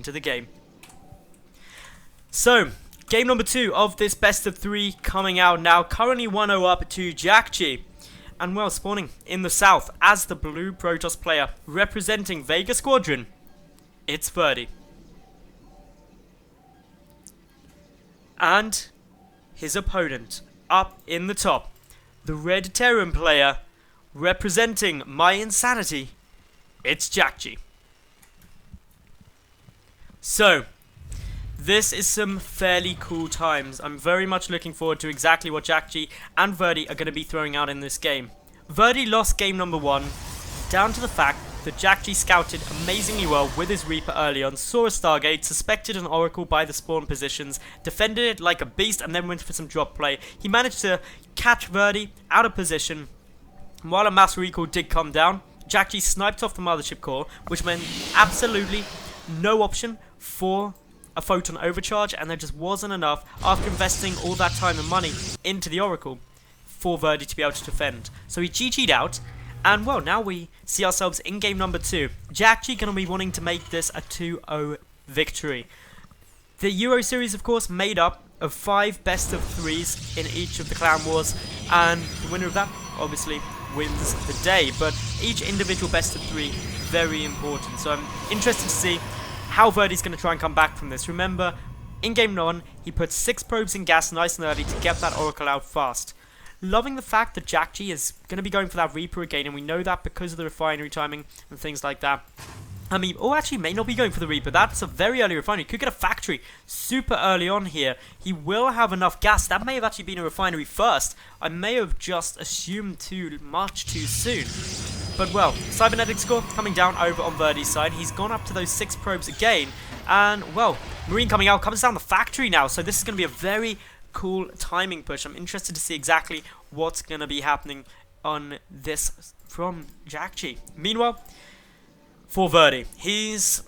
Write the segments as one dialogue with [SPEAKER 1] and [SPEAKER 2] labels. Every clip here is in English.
[SPEAKER 1] into the game. So, game number 2 of this best of 3 coming out now. Currently 1-0 up to Jjakji. And well, spawning in the south as the blue Protoss player representing Vega Squadron, it's Verdi. And his opponent up in the top, the red Terran player representing my insanity, it's Jjakji. So, this is some fairly cool times. I'm very much looking forward to exactly what Jjakji and Verdi are going to be throwing out in this game. Verdi lost game number 1 down to the fact that Jjakji scouted amazingly well with his Reaper early on, saw a Stargate, suspected an Oracle by the spawn positions, defended it like a beast and then went for some drop play. He managed to catch Verdi out of position. While a mass recall did come down, Jjakji sniped off the mothership core, which meant absolutely no option for a photon overcharge, and there just wasn't enough after investing all that time and money into the Oracle for Verdi to be able to defend. So he GG'd out, and well, now we see ourselves in game number 2. Jjakji going to be wanting to make this a 2-0 victory. The Euro series, of course, made up of 5 best of 3s in each of the clan wars, and the winner of that obviously wins the day, but each individual best of 3 very important. So I'm interested to see how Verdi's going to try and come back from this. Remember, in game 1, he put 6 probes in gas nice and early to get that Oracle out fast. Loving the fact that Jjakji is going to be going for that Reaper again, and we know that because of the refinery timing and things like that. I mean, actually may not be going for the Reaper. That's a very early refinery. Could get a factory super early on here. He will have enough gas. That may have actually been a refinery first. I may have just assumed too much too soon. But well, cybernetic score coming down over on Verdi's side. He's gone up to those 6 probes again. And well, Marine coming out comes down the factory now. So this is going to be a very cool timing push. I'm interested to see exactly what's going to be happening on this from Jjakji. Meanwhile, for Verdi, he's,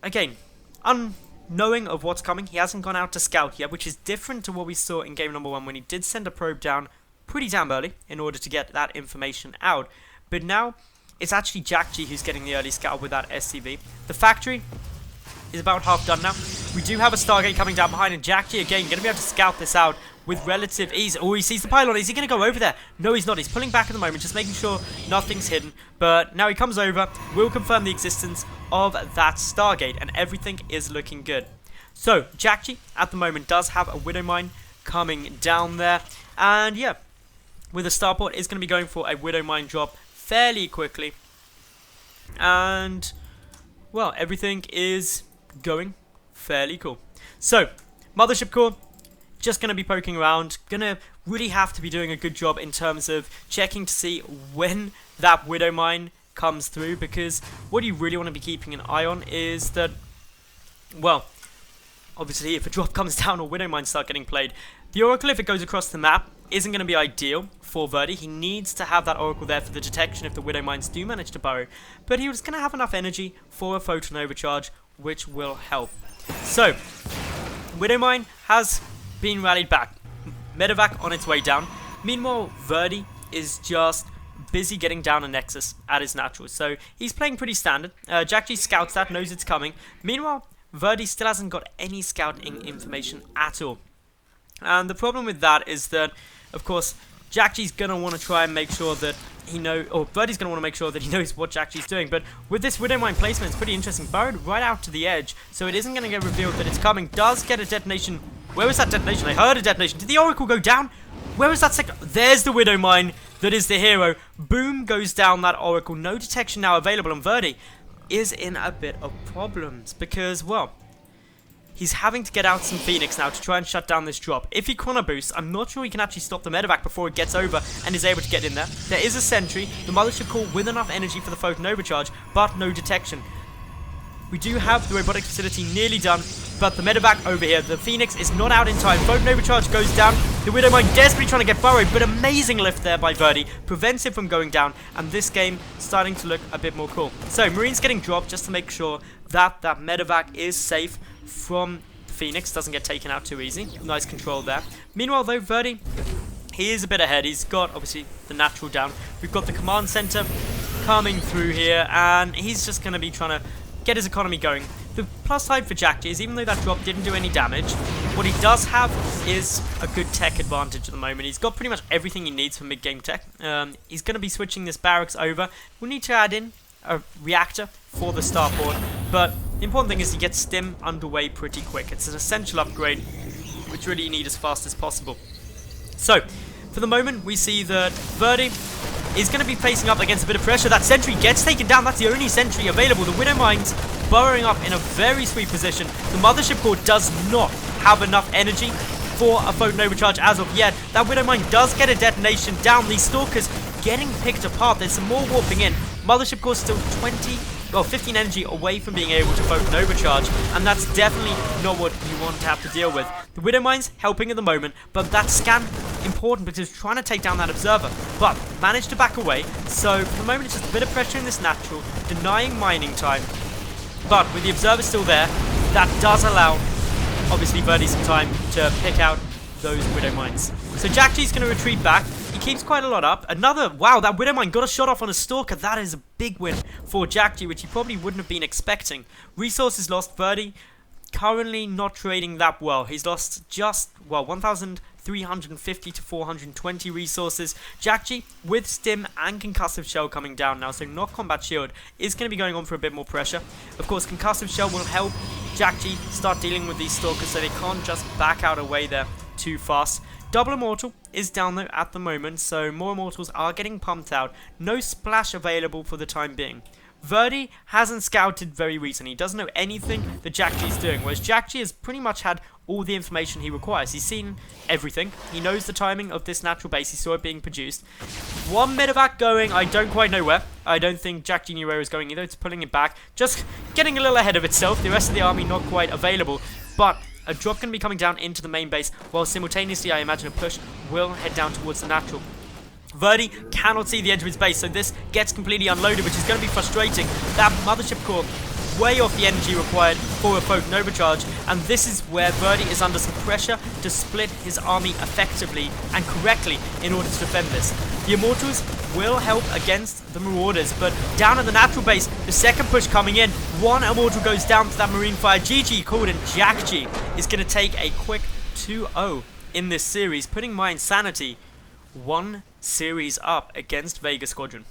[SPEAKER 1] again, unknowing of what's coming. He hasn't gone out to scout yet, which is different to what we saw in game number 1 when he did send a probe down pretty damn early in order to get that information out. But now, it's actually Jjakji who's getting the early scout with that SCV. The factory is about half done now. We do have a Stargate coming down behind, and Jjakji, again, going to be able to scout this out with relative ease. Oh, he sees the pylon. Is he going to go over there? No, he's not. He's pulling back at the moment, just making sure nothing's hidden. But now he comes over, will confirm the existence of that Stargate, and everything is looking good. So, Jjakji, at the moment, does have a Widow Mine coming down there. And, yeah, with a starport, is going to be going for a Widow Mine drop fairly quickly. And, well, everything is going fairly cool. So, mothership core, just going to be poking around, going to really have to be doing a good job in terms of checking to see when that Widow Mine comes through, because what you really want to be keeping an eye on is that, well, obviously if a drop comes down or Widow Mines start getting played, the Oracle, if it goes across the map, isn't going to be ideal for Verdi. He needs to have that Oracle there for the detection if the Widow Mines do manage to burrow, but he was going to have enough energy for a photon overcharge, which will help. So, Widow Mine has been rallied back. Medevac on its way down. Meanwhile, Verdi is just busy getting down a Nexus at his natural. So, he's playing pretty standard. Jjakji scouts that, knows it's coming. Meanwhile, Verdi still hasn't got any scouting information at all. And the problem with that is that, of course, Jjakji's going to want to try and make sure that he knows, or Verdi's going to want to make sure that he knows what Jjakji's doing. But with this Widow Mine placement, it's pretty interesting. Burrowed right out to the edge, so it isn't going to get revealed that it's coming. Does get a detonation. Where was that detonation? I heard a detonation. Did the Oracle go down? Where was that second? There's the Widow Mine that is the hero. Boom goes down that Oracle. No detection now available, and Verdi is in a bit of problems because, well, he's having to get out some Phoenix now to try and shut down this drop. If he chrono boosts, I'm not sure he can actually stop the medevac before it gets over and is able to get in there. There is a sentry, the mothership core with enough energy for the photon overcharge, but no detection. We do have the robotic facility nearly done, but the medevac over here, the Phoenix is not out in time. Photon overcharge goes down. The Widow Mine desperately trying to get burrowed, but amazing lift there by Verdi prevents it from going down, and this game starting to look a bit more cool. So Marine's getting dropped just to make sure that that medevac is safe from the Phoenix, doesn't get taken out too easy. Nice control there. Meanwhile though, Verdi, he is a bit ahead. He's got obviously the natural down. We've got the command center coming through here, and he's just going to be trying to get his economy going. The plus side for Jjakji is even though that drop didn't do any damage, what he does have is a good tech advantage at the moment. He's got pretty much everything he needs for mid-game tech. He's going to be switching this barracks over. We'll need to add in a reactor for the starport, but the important thing is he gets stim underway pretty quick. It's an essential upgrade, which really you need as fast as possible. So, for the moment, we see that Verdi is going to be facing up against a bit of pressure. That sentry gets taken down. That's the only sentry available. The Widow Mine's burrowing up in a very sweet position. The Mothership Core does not have enough energy for a Photon Overcharge as of yet. That Widow Mine does get a detonation down. These Stalkers getting picked apart. There's some more warping in. Mothership Core still 15 energy away from being able to Photon Overcharge, and that's definitely not what you want to have to deal with. The Widow Mine's helping at the moment, but that scan important because he's trying to take down that observer, but managed to back away. So for the moment it's just a bit of pressure in this natural, denying mining time, but with the observer still there, that does allow obviously Verdi some time to pick out those Widow Mines. So Jjakji's going to retreat back. He keeps quite a lot up. Wow, that Widow Mine got a shot off on a Stalker. That is a big win for Jjakji, which he probably wouldn't have been expecting. Resources lost. Verdi currently not trading that well. He's lost just, 1,350 to 420 resources. Jjakji, with Stim and Concussive Shell coming down now, so not Combat Shield, is going to be going on for a bit more pressure. Of course, Concussive Shell will help Jjakji start dealing with these Stalkers so they can't just back out away there too fast. Double Immortal is down though at the moment, so more Immortals are getting pumped out. No splash available for the time being. Verdi hasn't scouted very recently. He doesn't know anything that Jjakji is doing, whereas Jjakji has pretty much had all the information he requires. He's seen everything. He knows the timing of this natural base. He saw it being produced. One medevac going, I don't quite know where. I don't think Jjakji knew where it was going either. It's pulling it back. Just getting a little ahead of itself. The rest of the army not quite available, but a drop going to be coming down into the main base, while simultaneously I imagine a push will head down towards the natural. Verdi cannot see the edge of his base, so this gets completely unloaded, which is going to be frustrating. That Mothership Core way off the energy required for a Photon Overcharge, and this is where Verdi is under some pressure to split his army effectively and correctly in order to defend this. The Immortals will help against the Marauders, but down at the natural base, the second push coming in, one Immortal goes down to that Marine Fire. GG called, and Jjakji is going to take a quick 2-0 in this series, putting my Insanity one series up against Vega Squadron.